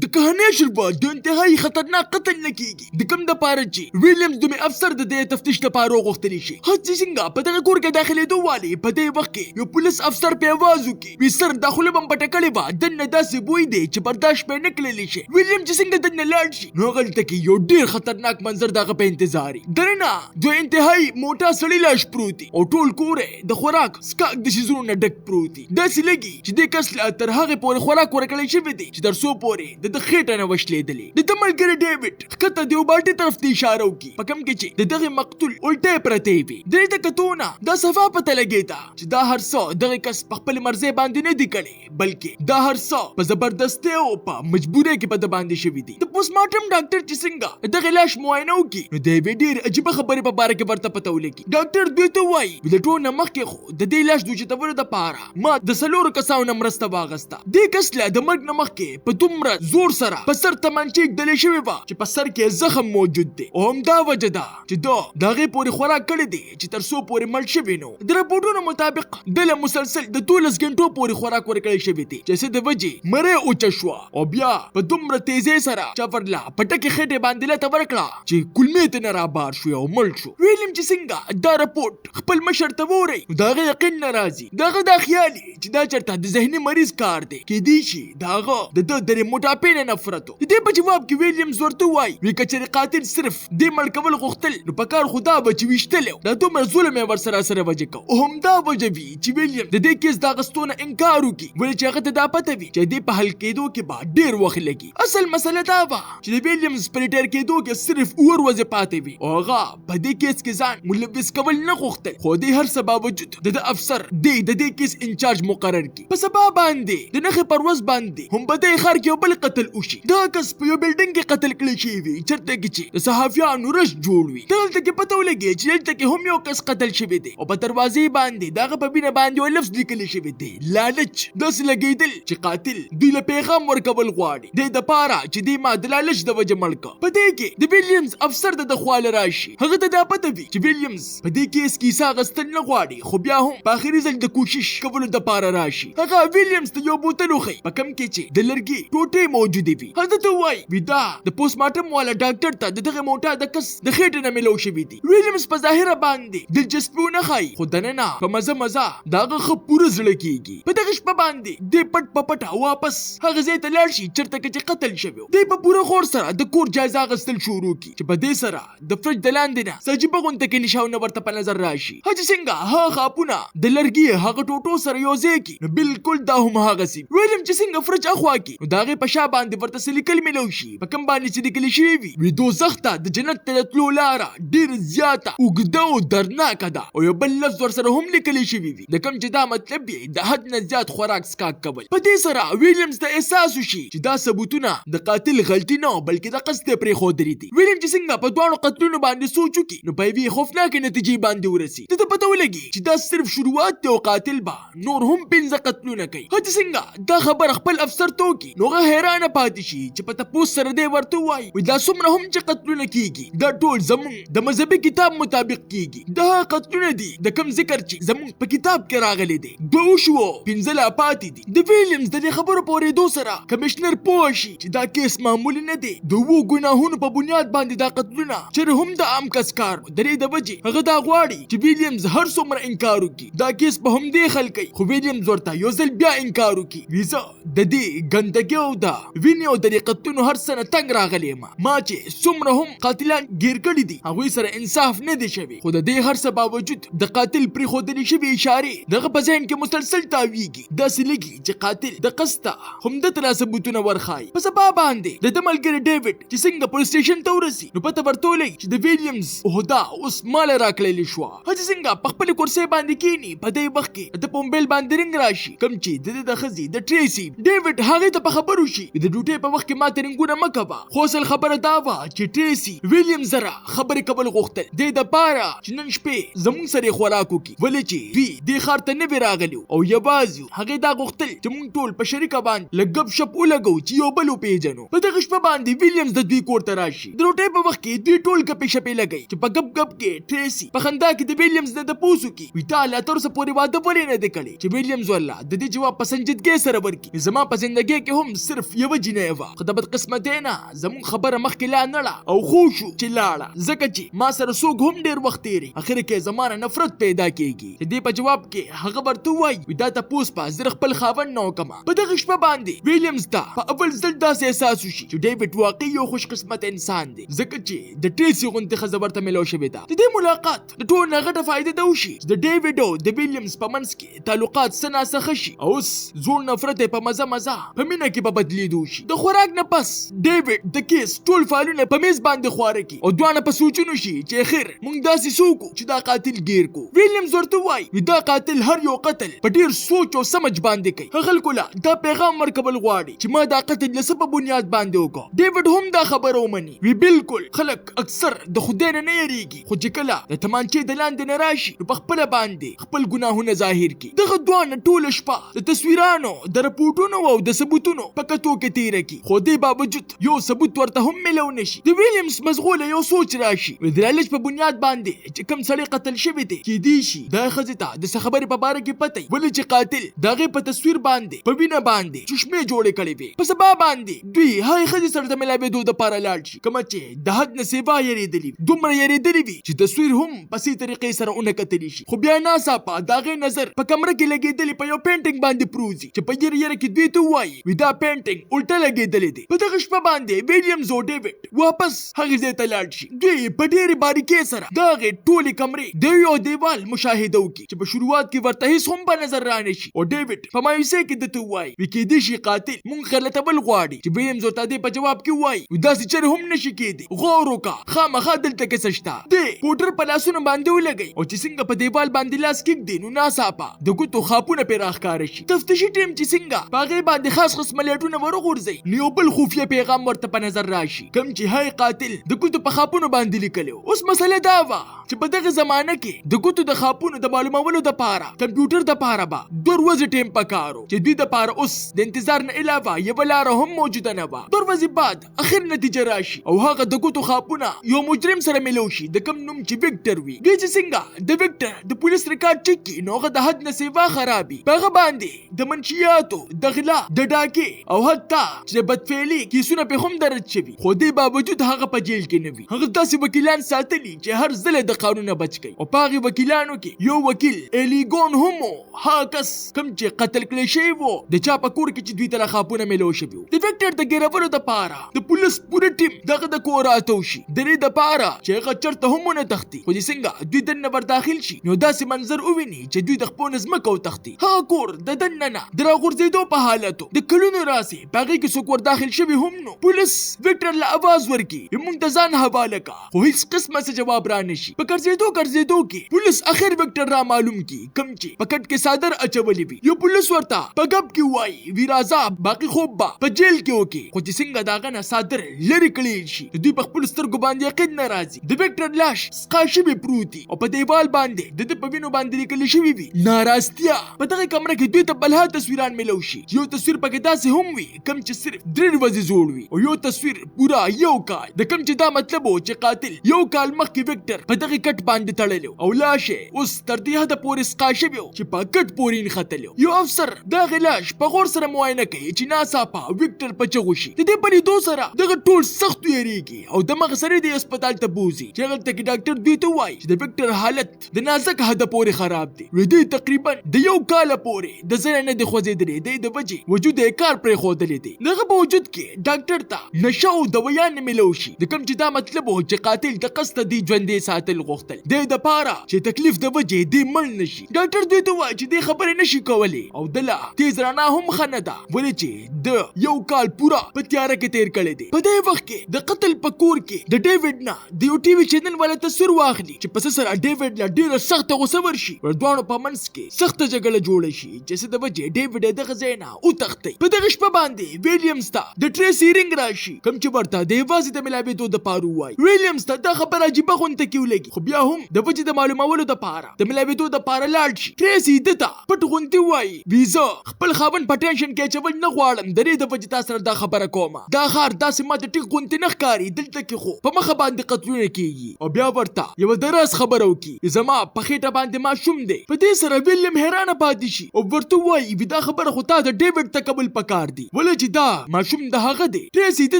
د کہانی شروعات د انتهایی خطرناک قتل نه کیږي د کوم د پاره چې ویلیامز دومره افسر د دې تفتیش لپاره غوښتلی شي. هڅې څنګه په دغه کور کې داخلېدو والي په دې وخت کې یو پولیس افسر په आवाज وکړي وی سر داخله بم پټه کړې وه دننه داسې بوی دی چې برداشت پرې نه کړلی شي. ویلیام چې څنګه دننه لاړ شي نو هغلته کې یو ډېر خطرناک منظر دغه په انتظار وي. دننه دوه انتهایی موټا سړي لاش پروت دي او ټول کور د خوراک سکاک د شیزونو نه ډک پروت دي. داسې لګي چې دې کس لا تر هغې پورې خوراک ورکړی شوی دی چې تر څو پورې د خېټه نه وشلېدلې. د ده ملګري ډیوډ ښکته د یو بالټي طرف ته اشاره وکړي په کوم کې چې د دغې مقتول الټۍ پرتې وي. د دې د کتو نه دا صفا پته لګېده چې دا هر څه دغې کس په خپلې مرضۍ باندې نه دي کړی بلکې دا هر څه په زبردستۍ او په مجبورۍ کې په ده باندې شوي دي. د پوسټ مارټم ډاکټر چې څنګه دغې لاش معاینه وکړي نو د یوې ډېرې عجیبه خبرې په باره کې ورته پته ولګي. ډاکټر دوی ته وایي د ټول نه مخکې خو د دې لاش د اوچتولو دپاره ما د 4 کسانو نه مرسته واخیسته. دې کس لا د مرګ نه مخکې په دومره زور سره په سر تمانچې ږدلې شوې وه چې په سر کې زخم موجود دی او همدا وجه ده چې ده د هغې پورې خوراک کړی دی چې تر څو پورې مړ شوی نو. د رپورټونو مطابق ده له مسلسل د 12 غنټو پورې خوراک ورکړی شوی دی چې څه د وجې مرۍ اوچه شوه او بیا په دومره تیزۍ سره چاپرله په ټکې خېټې باندې لته ورکړه چې کولمې ته نه رابار شو او مړ شو. ویلیم چې څنګه دا رپورټ خپل مشر ته وورئ نو د هغه یقین نه راځي. د هغه دا خیال چې دا چېرته د ذهني مریض کار دی کیدای شي د هغه د ده د موټاپۍ نه نفرت و. د دې په جواب کې ویلیامز ورته وایي وی که چېرې قاتل صرف دې مړ کول غوښتل نو په کار خو دا به چې ویشتلی دا دومره ظلم یې ورسره سره وجه کو او همدا وجه وي چې ویلیام د دې کیس د اخیستو نه انکار وکړي ولې چې هغه ته دا پته وي چې دې په حل کېدو کې به ډېر وخت لګي. اصل مسله دا وه چې د ویلیامز په ریټایر کېدو کې صرف 2 ورځې پاتې وي او هغه په دې کیس کې ځان ملوث کول نه غوښتل خو دې هر څه باوجود د افسر د دې کیس انچارج مقرر کړي. په سبا باندې د نښې پر ورځ باندې هم په دې ښار کې یو بل قتل وشي. دا کس په یو بلډینګ کې قتل کړی شوی وي چېرته کې چې د صحافیانو رش جوړ وي. دلته کې پته ولګي چې دلته کې هم یو کس قتل شوی دی او په دروازې باندې د هغه په وینه باندې یو لفظ لیکلی شوی دی لالچ. داسې لګېدل چې قاتل دوی له پیغام ورکول غواړي دې دپاره چې دوی ما د لالچ د وجې مړ کړه. په دې کې د ویلیامز افسر د خواله راشي هغه ته دا پته وي چې ویلیامز په دې کیس کې حصه اخیستل نه غواړي خو بیا هم په آخري ځل د کوشش کولو دپاره راشي. هغه ویلیامز ته یو بوتل وښیي په کوم کې چې د لرګي ټوټې موجودې وي. هغه ته وایي وی دا د پوسټ مارټم والا ډاکټر ته د دغه موټا د کس د خېټې نه میلاو شوي دي. ویلیامز په ظاهره باندې دلچسپي ونه ښایي خو دننه په مزه مزه د هغه ښه پوره زړه کېږي. په دغه شپه باندې دی پټ په پټه واپس هغه ځای ته لاړ شي چېرته کې چې قتل شوی دی په پوره غور سره د کور جایزه اخیستل شروع کړي چې په دې سره د فرج د لاندې نه څه عجیبه غونته کې نشاونه ورته په نظر راشي. هغه څنګه هغه خاپونه د لرګي هغه ټوټو سره یو ځای کړي نو بالکل دا هم هغسې. ویلیام چې څنګه فرج اخوا کړي نو د هغې په شا باندې ورته څه لیکل میلاو شي په کوم باندې چې لیکلي شوي وي وی دوزخ ته د جنت ته د تلو لاره ډېره زیاته اوږده او دردناکه ده او یو بل لفظ ورسره هم لیکلی شوي وي د کوم چې دا مطلب یې د حد نه زیات خوراک څښاک کول. په دې سره ویلیامز ته احساس وشي چې دا ثبوتونه د قاتل غلطي نه بلکې د قصد یې پرېښودلي دي. ویلیام چې څنګه په دواړو قتلونو باندې سوچ وکړي نو په یوې خوفناکې نتیجې باندې ورسي. ده ته پته ولګي چې دا صرف شروعات دی او قاتل به نور هم 15 قتلونه کوي. هغه څنګه دا خبر خپل افسر ته وکړي نو هغه حیرانه پاتې شي چې په تپوس سره دی ورته وایي وایي دا څومره هم چې قتلونه کیږي دا ټول زمونږ د مذهبي کتاب مطابق کیږي. دا قتلونه دي د کوم ذکر چې زمونږ په کتاب کې راغلی دی 2 وشوه 15 لا پاتې دي. د ویلیامز د دې خبرو په اورېدو سره کمشنر پوه شي چې دا کیس معمولي نه دی. د 2 ګناهونو په بنیاد باندې دا قتلونه چېرې هم د عام کس کار د دې د وجې هغه دا غواړي چې ویلیامز هر څومره انکار وکړي دا کیس به همدې حل کوي. خو ویلیامز ورته یو ځل بیا انکار وکړي وی زه د دې ګندګۍ او د وینې او د دې قتلونو هر څه نه تنګ راغلی یم. ما چې څومره هم قاتلان ګیر کړي دي هغوی سره انصاف نه دی شوی خو د دې هر څه باوجود د قاتل پرېښودلې شوې اشارې دغه په ذهن کې مسلسل تاویږي. داسې لګي چې قاتل د قصد ته همدته را ثبوتونه ورښایي. په سبا باندې د ده ملګري ډیوډ چې څنګه پولیس سټیشن ته ورسي نو پته ورته ولګي چې د ویلیامز عهده اوس ماله راکړلې شوه. هغه څنګه په خپلې کرسۍ باندې کښېني په دې وخت کې د په موبایل باندې رنګ راشي کوم چې د ده د ښځې د ټریسي. ډیوډ هغې ته په خبر وشي د ډوډۍ په وخت کې ماته رنګونه مه کوه خو اصل خبره دا وه چې ټریسي ویلیام سره خبرې کول غوښتل دې دپاره چې نن شپې زمونږ سره یې خوراک وکړي ولې چې دوی دې ښار ته نه وي راغلي او یوازې یو. هغې دا غوښتل چې مونږ ټول په شریکه باندې لږ ګپ شپ ولګو چې یو بل وپېژنو. په دغه شپه باندې ویلیامز د دوی کور ته راشي. د روټۍ په وخت کې دوی ټول ګپې شپې لګوي چې په ګپ ګپ کې ټریسي په خندا کې د ویلیامز نه تپوس وکړي وي تا لا تر اوسه پورې واده ولې نه دی کړی چې ویلیامز والله د دې جواب په سنجیدګۍ سره ورکړي. زما په زندګۍ کې هم صرف یو جنیوا خو د بدقسمتۍ نه زموږ خبره مخکې لا نړه او خو شو چې لاړه ځکه چې ما سره څوک هم ډېر وخت تېري اخر کې زما نه نفرت پیدا کېږي چې دې په جواب کې هغه ورته وایي دا تپوس په زه خپل خاوند نه وکړم په دغه شپه باندې ویلیمز ته په اول ځل داسې احساس وشي چې ډیوډ واقعي یو خوش قسمت انسان دی ځکه چې د ټریسي غوندې ښځه ورته میلاو شوې ده د دې ملاقات د ټول نه غټه فایده دا وشي چې د ډیوډ او د ویلیمز په منځ کې تعلقات څه ناڅه شي او اوس زوړ نفرت یې په مزه په مینه کې به بدلېدو شي د خوراک نه پس ډیوډ د کیس ټول فایلونه په میز باندې خواره کړي او دواړه په سوچونو شي چې خیر موږ داسې څوک چې دا قاتل ګیر کو ویلیمز ورته وایي دا قاتل هر یو قتل په ډیر سوچ او سمج باندې کوي خلکو لا دا پیغام ورکول غواړي چې ما دا قتل له څه په بنیاد باندې وکړ ډیوډ هم دا خبره ومني وی بالکل خلک اکثر د خدای نه یریږي خو چې کله د تمانچې د لاندې نه راشي په خپل باندې خپل ګناهونه ظاهر کړي دغه دواړه ټوله شپه د تصویرانو د رپورټونو او د ثبوتونو په کتو کې تیره کړي خو دې باوجود یو ثبوت ورته هم میلاو نشي د ویلیمز مزغوله یو سوچ راشي د لالچ په بنیاد باندې چې کوم سړی قتل شوی دی کېدای شي دا ښځې ته د څه خبرې په باره کې پته وي ولې چې قاتل د هغې په تصویر باندې په وینه باندې چشمې جوړې کړې وي په سبا باندې دوی هغې ښځې سره د ملاوېدو دپاره لاړ شي کومه چې د حد نه سیوا یېرېدلي دومره یېرېدلي وي چې تصویر هم په سې طریقې سره ونه کتلی شي خو بیا ناڅاپه د هغې نظر په کمره کې لګېدلې په یو پینټنګ باندې پروزي چې په یېره کې دوی ته وایي وي دا پینټنګ الټه لګېدلې دی په دغه شپه باندې ویلیمز او ډیوډ واپس هغې ځای ته لاړ شي دوی په ډېرې باریکۍ سره د هغې ټولې کمرې د یو دیوال مشاهده وکړي چې په شروعات کې ورته هیڅ هم په نظر رانشي او ډیوډ په مایوسۍ کې درته وایي وي کېدای شي قاتل مونږ غلطول غواړي چې ویلیمز ورته دې په جواب کې وایي وي داسې چرې هم نشي کېدی غور وکړه خامخا دلته کیسه شته دې پوډر په لاسونو باندې ولګوي او چې څنګه په دیوال باندې لاس کېږدي نو ناڅاپه د ګوتو خاپونه پرې راښکاره شي تفتیشي ټیم چې څنګه په هغې باندې خاص قسمه لیټونه ورغورځوي نو یو بل خفیه پیغام ورته په نظر راشي کوم چې هی قاتل د ګوتو په خاپونو باندې لیکلی اوس مسله دا وه چې په دغه زمانه کې د ګوتو د خاپونو د معلومولو دپاره کمپیوټر دپاره به 2 ورځې ټیم پکار و چې دوی دپاره اوس د انتظار نه علاوه یوه لاره هم موجوده نه وه 2 ورځې بعد اخر نتیجه راشي او هغه د ګوتو خاپونه یو مجرم سره میلو شي د کوم نوم چې ویکټر وي دوی چې څنګه د ویکټر د پولیس ریکارډ چک کړي نو هغه د حد نه سیوا خرابي په هغه باندې د منشیاتو د غلا د ډاکې او حتی چې د بدفعلي کیسونه پې هم درج شوي خو دې باوجود هغه په جیل کې نه وي هغه داسې وکیلان ساتلي چې هر ځل د قانون نه بچ کوي او په هغې وکیلانو کې یو وکیل ایلیګون هم و هغه کس کوم چې قتل کړی شوی و د چا په کور کې چې دوی ته خاپونه میلو شوي و د ویکټر د ګیرولو دپاره د پولیس پوره ټیم دغه د کور راتو شي د دې دپاره چې هغه چېرته هم ونه تښتي خو چې څنګه دوی دننه ور داخل شي نو داسې منظر وویني چې دوی د خپلو نه ځمکه وتښتي هغه کور د دننه د راغورځېدو په حالتو د کلونو راسې په هغې کې څوک ور داخل شوي هم نو پولیس ویکټر له اواز ورکړي موږ ته ځان حواله کړه خو هیڅ قسمه څه جواب رانشي په ګرځېدو کې پولیس اخر ویکټر را معلوم کړي کوم چې په کټ کې څادر اچولې وي یو پولیس ورته په ګپ کې وایي وي راځه باقي خوب به په جیل کې وکړي خو چې څنګه د هغه نه څادر لرې کړی شي دوی په خپلو سترګو باندې یقین نه راځي د ویکټر لاش سقا شوی پروت وي او په دیوال باندې د ده په وینو باندې لیکل شوي وي ناراستیا په دغه کمره کې دوی ته بلها تصویران میلو شي یو تصویر پکې داسې هم وي کوم چې صرف 3 ورځې جوړ وي او یو تصویر پورا یو کال د کوم چې دا مطلب و چې قاتل یو کال مخکې ویکټر په دغه کټ باندې تړلی او لاش یې اوس تر دې حده پورې سقا شوی و چې په کټ پورې نښتلی یو افسر دغه لاش په غور سره معاینه کوي چې ناڅاپه ویکټر په چغو شي د دې په لیدو سره دغه ټول سخت ویریږي او دماغ سره د هسپتال ته بوزي چې هغلته کې ډاکټر دوی ته وایي چې د ویکټر حالت د نازک حده پورې خراب دی دوی تقریبا د یو کاله پورې د ځای نه دی خوځېدلی دی د وجې وجود یې کار پرېښودلی دی دغه په وجود کې ډاکټر ته نشه او دویان میلو شي د کوم چې دا مطلب و چې قاتل د قصده دی ژوندی ساتل غوښتل دی دپاره چې تکلیف د وجې دی مړ نشي ډاکټر دوی ته وایي چې دې خبرې نشي کولی او دله تیز رڼا هم ښه نه ده ولې چې د یو کال پوره په تیاره کې تیر کړی دی په دې وخت کې د قتل په کور کې د ډیوډ نه د یو ټي وي چینل والا تصویر واخلي چې په څه سره ډیوډ له ډېره سخته غوسه ورشي ور دواړو په منځ کې سخته جګړه جوړه شي چې څه د وجې ډیوډ یې دغه ځای نه وتښتی په دغه شپه باندې ویلیمز ته د ټریسي رنګ راشي کوم چې ورته د یوازې د ملاوېدو دپاره ووایي ویلیمز ته دا خبره عجیبه غونته کې ولګي خو بیا هم د وجې د معلومولو دپاره د ملاوېدو دپاره لاړ شي. ټریسي ده ته پټ غونتې وایي ویزه خپل خاوند په ټینشن کې اچول نه غواړم، د دې د وجې تا سره دا خبره کومه. دا ښار داسې ماته ټیک غونتې نه ښکاري، دلته کې خو په مخه باندې قتلونه کېږي. او بیا ورته یوه د راز خبره وکړي زما په خېټه باندې ماشوم دی. په دې سره ویلیم حیرانه پاتې شي او ورته وایي دا خبره خو تا د ډیوډ ته کول پکار دی ولې چې دا ماشوم د هغه دی. ټریسي د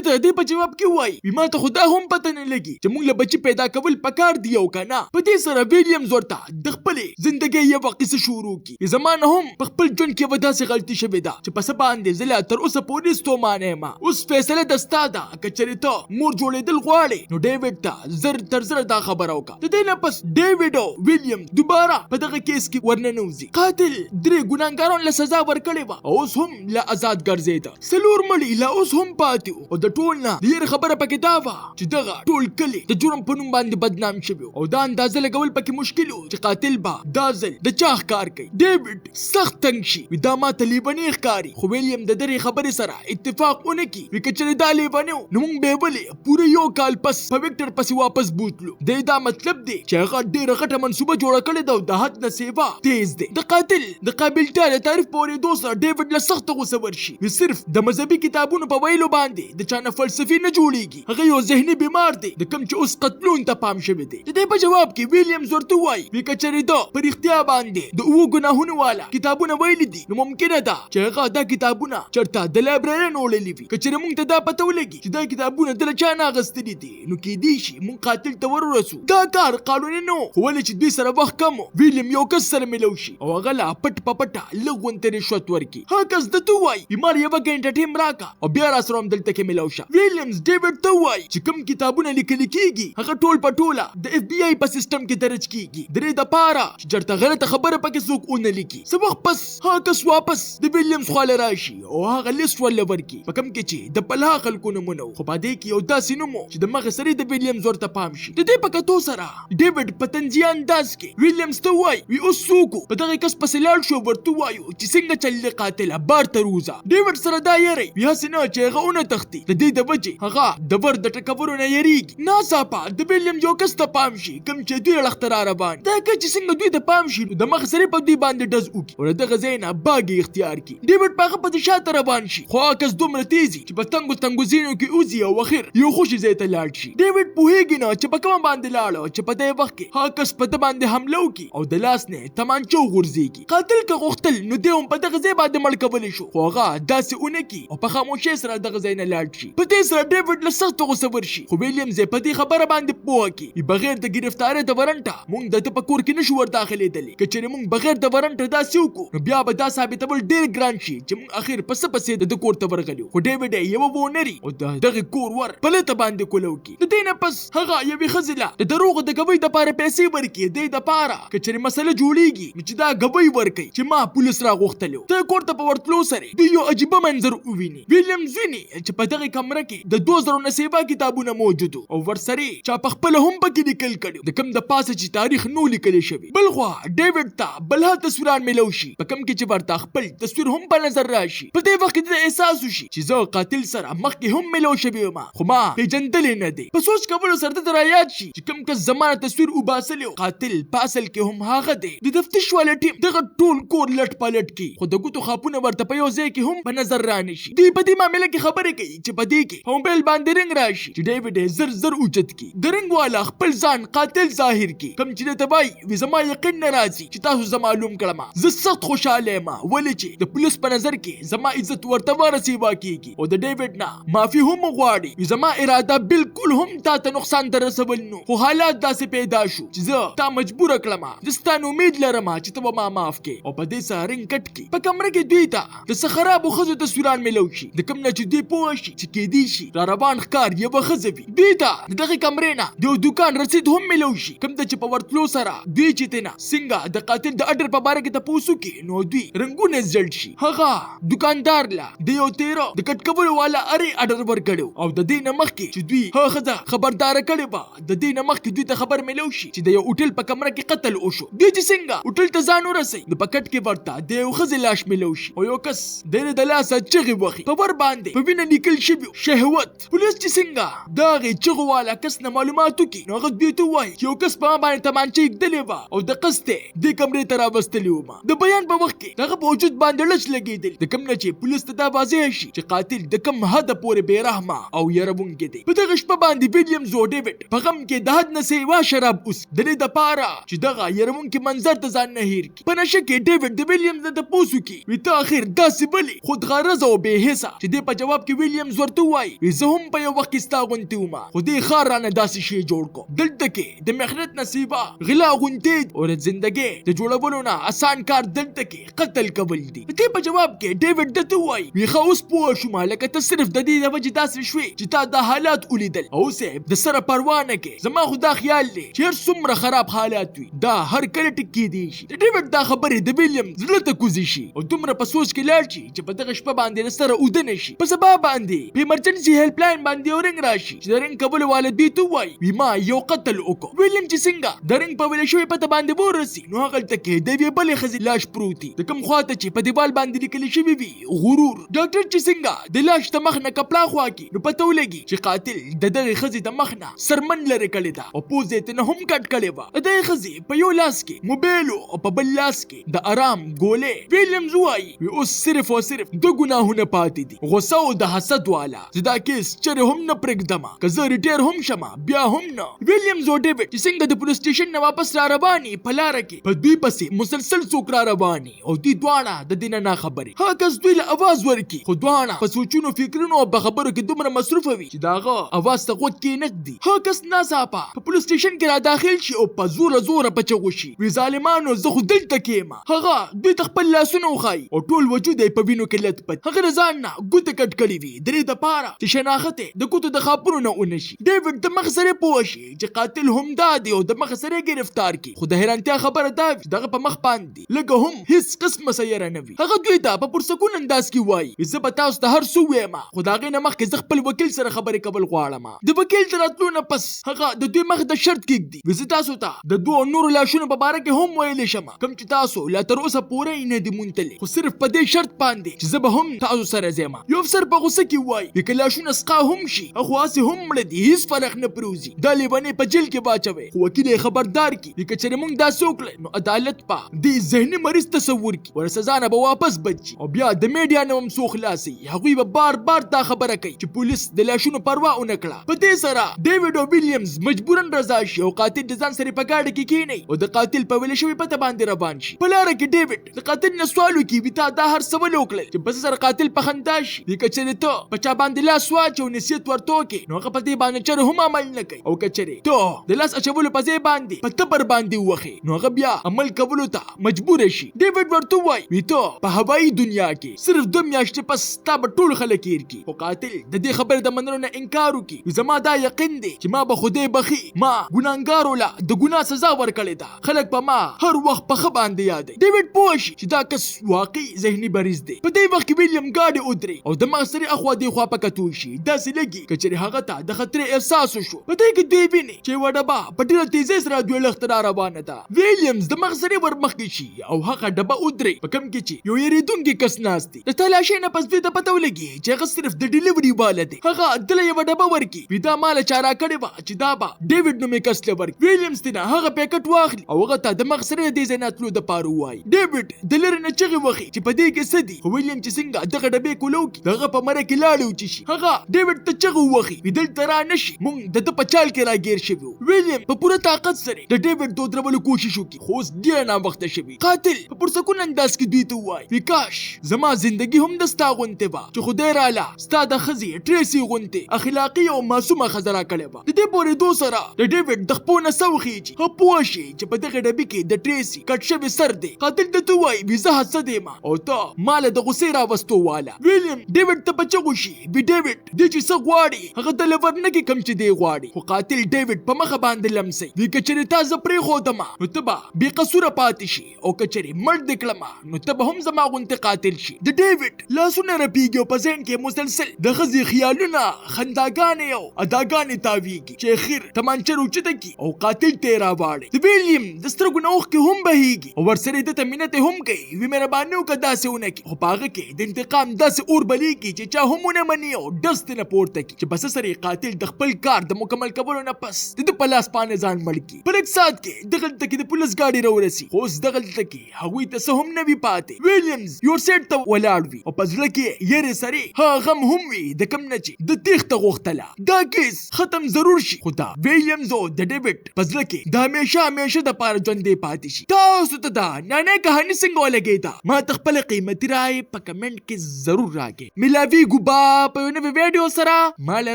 دې په جواب کې وایي ما ته خو دا هم پته نه لګي چې موږ له بچي پیدا کول پکار دی او که نه. په دې سره ویلیمز ورته د خپلې زندګۍ یوه قصه شروع کړي. زما نه هم په خپل ژوند کې یوه داسې غلطي شوې ده چې په څه باندې زه لا تر اوسه پورې ستومانه یم. اوس فیصله د ستا ده که چېرې ته مور جوړېدل غواړې نو ډیوډ ته زر تر زره دا خبره وکړه. د دې نه پس ډیوډ او ویلیام دوباره په دغه کیس کې ورننوځي. قاتل 3 ګناهګارانو له سزا ورکړې وه او اوس هم له آزاد ګرځېده. 4 مړي لا اوس هم پاتې وو او د ټول نه د یېرې خبره پکې دا وه چې دغه ټول کلي د جرم په نوم باندې بدنام شوي او دا اندازه لګول پکې مشکل و چې قاتل به دا ځل د چا ښکار کوي. ډیوډ سخت تنګ شي دا ما ته لیونی ښکاري خو ویلیام د درې خبرې سره اتفاق ونه کړي وي که چېرې دا لیونی و نو موږ به یې ولې پوره 1 کال پس په ویکټر پسې واپس بوتلو. دی دا مطلب دی چې هغه ډېره غټه منصوبه جوړه کړې ده او د حد نه سیوا تیز دی. د قاتل د قابلتیا د تعریف په اورېدو سره ډیوډ له سخته غوسه ورشي. صرف د مذهبي کتابونو په ویلو باندې د چا نه فلسفي نه جوړېږي، هغه یو ذهني بیمار دی د کوم چې اوس قتلون ته پام شوی دی. د دې په جواب کې ویلیامز ورته وایي وي که چېرې ده په رښتیا باندې د 7 ګناهونو والا کتابونه ویلي دي نو ممکنه ده چې هغه دا کتابونه چېرته د لایبررۍ نه وړلي وي. که چېرې موږ ته دا پته ولګي چې دا کتابونه د له چا نه اخیستلي دي نو کیدای شي موږ قاتل ته ورسو. دا کار قانوني نه و خو ولې چې دوی سره وخت کم و ویلیم یو کس سره میلو شي او هغه لا پټ په پټه لږ غونته رشوت ورکړي. هغه کس درته وایي بیمار یوه ګنټه ټیم راکړه او بیا راسره همدلته کې میلو شه. ویلیامز ډیوډ ته وایي چې کوم کتابونه لیکل کېږي هغه ټول په ټوله د اف بی آی په سیسټم کې درج کېږي د دې دپاره چې چېرته غلطه خبره پکې څوک ونه لیکي. څه وخت پس هغه کس واپس د ویلیامز خواله راشي او هغه لیست ورله ورکړي په کوم کې چې د پلها خلکو نومونه وو خو په دې کې یو داسې نوم و چې د مغې سړي د ویلیامز ورته پام شي. د دې په کتو سره ډیوډ په طنزیه انداز کې ویلیامز ته وایي وي اوس څوک په دغه کس پسې لاړ شو ورته وایو چې څنګه چل دی قاتله بار ته روزه. ډیوډ سره دا یری وي هسې نه چې هغه ونه تښتي د دې د وجې هغه د ور د ټکولو نه یریږي. ناڅاپه د ویلیام یو کس ته پام شي کوم چې دوی اړخ ته را روان دا که چې څنګه دوی ته پام شي نو د مغې سړي په دوی باندې ډز وکړي او له دغه ځای نه باګ یې اختیار کړي. ډیوډ په هغه پسې شاته روان شي خو هغه کس دومره تیز چې په تنګو تنګو ځینو کې وځي او اخر یو خوشي ځای ته لاړ شي. ډیوډ پوهېږي نه چې په کومه باندې لاړه چې په دې وخت کې هغه کس په ده باندې حمله وکړي او د لاس نه تمانچه وغورځېږي. قاتل که غوښتل نو دی هم په دغه ځای باندې مړ کولی شو خو هغه داسې ونه کړي او په خاموشۍ سره دغه ځای نه لاړ شي. په دې سره ډیوډ له سخته غوسه ورشي خو ویلیامز یې په دې خبره باندې پوهه کړي بغیر د ګرفتارۍ د ورنټه موږ د ده په کور کې نشو ورداخلېدلی. که چېرې موږ بغیر د ورنټه داسې وکړو نو بیا به دا ثابتول ډېر ګران شي چې موږ اخر په څه پسې د ده کور ته ورغلي خو ډیوډ یې یوه وونري او د دغې کور ور پلته باندې کولو کړي. د دې نه پس هغه یوې ښځې له د دروغو د ګبۍ دپاره پیسې ورکړي دې دپاره که چېرې مسله جوړېږي نو چې دا ګبۍ ورکوي چې ما پولیس راغوښتلی و. د کور ته په ورتلو سره دوی یو عجیبه منظر وویني. ویلیامز ویني چې په دغې کمره کې د 2000 نه سیوا کتابونه موجود او ورسره چا په خپله هم پکې لیکل کړي د کوم د پاسه چې تاریخ نو لیکلی شوی. بل خوا ډیوډ ته بل ها تصویران میلو شي په کوم کې چې ورته خپل تصویر هم په نظر راشي. په دې وخت کې د احساس وشي چې زه قاتل سره مخکې هم میلو شوی یم خو ما پیژندلی نه دی. په سوچ کولو سره ته رایاد شي چې کوم کس زما نه تصویر وباسلی قاتل په اصل کې هم هغه دی. د تفتیش والا ټیم دغه ټول کور لټ پلټ کړي خو د ګوتو خاپونه ورته په یو ځای کې هم په نظر رانشي. دوی په دې معامله کې خبرې کوي چې په دې کې په موبایل باندې رنګ راشي چې ډیوډ یې زر زر اوچت کړي. د رنګ والا خپل ځان قاتل ظاهر کړي کوم چې درته وایي وي زما یقین نه راځي چې تاسو زه معلوم کړم زه سخت خوشحاله یم ولې چې د پولیس په نظر کې زما عزت ورته ورسېوا کېږي او د ډیوډ نه معافي هم غواړي. وي زما اراده بالکل هم تا ته نقصان در رسول نو خو حالات داسې پیدا شو چې زه تا مجبوره کړم زه ستا نه امید لرم چې ته به ما معاف کړې او په دې سره رنګ کټ کړي. په کمره کې دوی ته د څه خرابو ښځو تصویران میلو شي د کوم نه چې دوی پوه شي چې کیدای شي را روان ښکار یوه ښځه وي. دوی ته د دغې کمرې نه د یو دوکان رسید هم میلو شي کوم ته چې په ورتلو سره دوی چې تېنه څنګه د قاتل د اډر په باره کې تپوس وکړي نو دوی رنګونه زیړ شي. هغه دوکاندار له د یو تیره د کټ کولو والا ارې اډر ورکړی او د دې نه مخکې چې دوی هغه ښځه خبرداره کړې وه د دې نه مخکې دوی ته خبر میلو شي چې د یو هوټل په کمره کې قتل وشو. دوی چې څنګه هوټل ته ځان ورسوي نو په کټ کې ورته د یو ښځې لاش میلو شي او یو کس د یې د لاسه چغې وخي په ور باندې په وینه لیکل شوي شهوت. پولیس چې څنګه د هغې چغو والا کس نه معلومات وکړي نو هغه دوی ته ته وایي چې یو کس په ما باندې تمانچه ایږدلې وه او د قصد دې کمرې ته راوستلې ومه. د بیان په وخت کې هغه په وجود باندې لچ لګېدل، د کوم نه چې پولیس ته دا واضح شي چې قاتل د کوم حده پورې بې رحمه او یروونکی دی. په دغه شپه باندې ویلیمز او ډیوډ په غم کې د حد نه سیوا شراب اوس د دې دپاره چې دغه یروونکي منظر ته ځان نه هیر کړي. په نشه کې ډیوډ د ویلیمز نه تپوس وکړي وي ته اخر داسې ولې خودغرضه او بې حسه، چې دې په جواب کې ویلیمز ورته وایي زه هم په یو وخت کې ستا غوندې ومه خو دې ښار رانه داسې شی جوړ کړو. دلته کې د محنت نصیبه غلا غونډې او د زندګۍ د جوړولو نه آسان کار دلته کې قتل کول دي. دې په جواب کې ډیوډ درته وایي وي ښه اوس پوه شومه لکه ته صرف د دې د وجې داسې شوې چې تا دا حالات ولیدل او صاحب د سره پروا نه کې. زما خو دا خیال دی چې هر څومره خراب حالات وي دا هر کله ټیک کیدی شي. د ډیوډ دا خبرې د ویلیمز زړه ته کوزي شي او دومره په سوچ کې لاړ شي چې په دغه شپه باندې له سره اوده نه شي. په سبا باندې په ایمرجنسي هیلپ لاین باندې یو رنګ راشي چې د رنګ کولو والا دوی ته وایي وي ما یو قتل وکړو. ویلیم چې څنګه د رنګ په ویلې شوې پته باندې ورسي نو هغلته کې د یوې بلې ښځې لاش پروت وي، د کوم خواته چې په دیوال باندې لیکل شوي وي غرور. ډاکټر چې څنګه د لاش د مخ نه کپړه خوا کړي نو پته ولګي چې قاتل د دغې ښځې د مخ نه سرمن لرې کړې ده او پوزې یې ترنه هم کټ کړې وه. د دغې ښځې په یو لاس کې موبایل او په بل لاس کې د آرام ګولې. ویلیمز وایي وي اوس صرف او صرف دوه ګناهونه پاتې دي، غصه او د حسد والا، چې دا کیس چرې هم نه پرېږدمه که زه ریټیر هم شمه بیا هم نه. ویلیمز او ډیوډ چې څنګه د پولیس سټیشن نه واپس را رواني په لاره کې په دوی پسې مسلسل څوک را رواني او دوی دواړه د دې نه ناخبرې. هغه کس دوی له اواز ورکړي خو دواړه په سوچونو فکرونو او په خبرو کې دومره مصروفه وي چې د هغه اواز ته غوږ کېنږدي. هغه کس ناڅاپه په پولیس سټیشن کې را داخل شي او په زوره زوره په چغو شي وي ظالمانو زه خو دلته کېمه. هغه دوی ته خپل لاسونه وښایي او ټول وجود یې په وینو کې لت پت. هغه د ځان نه ګوته کټ کړې وي د دې دپاره چې شناخت یې د ګوتو د خاپونو نه ونه شي. ډیوډ د مخ سره پوه شي چې قاتل هم دا دی او د مخ سره ګرفتار کړي، خو د حیرانتیا خبره دا وي دغه په مخ باندې لږه هم هیڅ قسمه سیاره نه وي. هغه دوی ته په پرسکون انداز کې وایي زه به تاسو ته هر څه ووایم خو د هغې نه مخکې زه خپل وکیل سره خبرې کول غواړم. د وکیل تر راتلو نه پس هغه د دوی مخ د شرط کېږدي زه تاسو ته د دوو نورو لاشونو په باره کې هم ویلی شم کوم چې تاسو لا تر اوسه پورې یې نه دي موندلې، خو صرف په دې شرط باندې چې زه به هم تاسو سره ځم. یو افسر په غوسه کې وایي که لاشونه سقا هم شي خو هسې هم مړه دي هیڅ فرق نه پروزي، دا لیونې په جیل کې واچوئ. خو وکیل یې خبردار کړي که چېرې موږ داسې وکړئ نو عدالت به دې ذهني مریض تصور کړي ور سزا نه به واپس بچ شي او بیا د میډیا نه هم څو خلاصوي. هغوی به بار بار دا خبره کوي چې پولیس د لاشونو پروا ونه کړه. په دې سره ډیوډ او ویلیمز مجبورا رضا شي او قاتل د ځان سره په ګاډي کې کېني او د قاتل په ویلې شوې پته باندې روان شي. په لاره کې ډیوډ د قاتل نه سوال وکړي وي تا دا هر څه ولې وکړل چې په سره قاتل په خندا شي وي که چېرې ته په چا باندې لاس واچو نصیحت ورته وکړې نو هغه په دې باندې چېرې هم عمل نه کوي او که چېرې ته د لاس اچولو په ځای باندې په تبر باندې ووښې نو هغه بیا عمل کولو ته مجبوره شي. ډیوډ ورته وایي وي ته په هوایي دنیا کې صرف 2 میاشتې پس تا به ټول خلک هېر کړي، خو قاتل د دې خبرې د منلو نه انکار وکړي زما دا یقین دی چې ما به خدای بخي ما ګناهګارو له د ګناه سزا ورکړې ده، خلک به ما هر وخت په ښه باندې یادوي. ډیوډ پوه شي چې دا کس واقعي ذهني مریض دی. په دې وخت کې ویلیام ګاډي ودرې او د مغز سرې اخوا دېخوا په کتو شي داسې لګي که چېرې هغه ته د خطرې احساس وشو. په دې کې دوی ویني چې یوه ډبه په ډېره تیزۍ سره دوی لښته را روانه ده. ویلیامز د مغز سرې ور مخکې شي او هغه ډبه ودرې په کوم کې چې یو یېرېدونکی کس ناست دی. د تلاشۍ نه پس دوی ته پته ولګي چې هغه صرف د ډیلیوري والا دی. هغه دله یوه ډبه ورکړي وي دا ماله چا راکړې وه چې دا به ډیوډ نومې کس له ورکړي. ویلیامز ترنه هغه پیکټ واخلي او هغه ته د مغز سرې د دې ځای نه تلو دپاره ووایي. ډیوډ د لرې نه چغې وهي چې په دې کې څه دي، خو ویلیام چې څنګه دغه ډبې کولو کړي د هغه په مره کې لاړې وچشي. هغه ډیوډ ته چغې ووهي وي دلته را نه شي موږ د ده په چال کې راګیر شوي وو. ویلیام په پوره طاقت سره د ډیوډ د ودرولو کوشش وکړي خو اوس ډېره ناوخته شوي. قاتل په پرسکون انداز کې دوی ته ووایي وي کاش زما زندګي هم د ستا غوندې وه چې خدای راله ستا د ښځې ټریسي غوندې اخلاقي او معصومه ښځه راکړې وه. د دې پورېدو سره د ډیوډ د خپو نه څه وخیږي ښه پوه شي چې په دغه ډبې کې د ټریسي کټ شوی سر دی. قاتل درته وایي وي زه حسد یم او ته ما له د غوسې راوستو واله. ویلیام ډیوډ ته په چغو شي وي ډیوډ دې چې څه غواړي هغه ته له ورنکړي کوم چې دی غواړي، خو قاتل ډیوډ په مخه باندې لمسوي وي که چېرې تا زه پرېښودمه نو ته به بې قصوره پاتې شي او که چېرې مړ دې کړمه نو ته به هم زما غوندې قاتل شي. د ډیوډ لاسونه رپېږي او په ذهن کې مسلسل د ښځې خیالونه خنداګانې او اداګانې تاویږي چې اخر تمانچه راوچته کړي او قاتل ته یې راواړي. د ویلیام د سترګو نه اوښکې هم بهیږي او ورسره یې ده ته مینت هم کوي وي مهرباني وکړه داسې ونه کړي، خو په هغه کې د انتقام داسې اور بلیږي چې چا هم ونه مني او ډز ترې نه پورته کړي چې بس سره یې قاتل د خپل کار د مکمل کولو نه پس د ده په لاس باندې ځان مړ کی. په لږ ساعت کې دغلته کې د پولیس ګاډي راورسي. خو اوس دغلته کې هغوی ته څه هم نه وي پاتې. ویلیمز یو سیټ ته ولاړ وي او په زړه کې یې سره هغه غم هم وي د کوم نه چې د تیښته غوښتله. دا کیس ختم ضرور شي خو دا ویلیمز او د ډیوډ په زړه کې د همیشه د پاره ژوندی پاتې شي. تاسو ته دا نانه کہانی څنګه ولګېده؟ ما ته خپل قیمتي رائے په کمنټ کې ضرور راکړئ. ملاویږو په یو نوې ویډیو سره. مال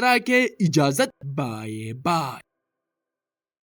راکې اجازت. بای بای.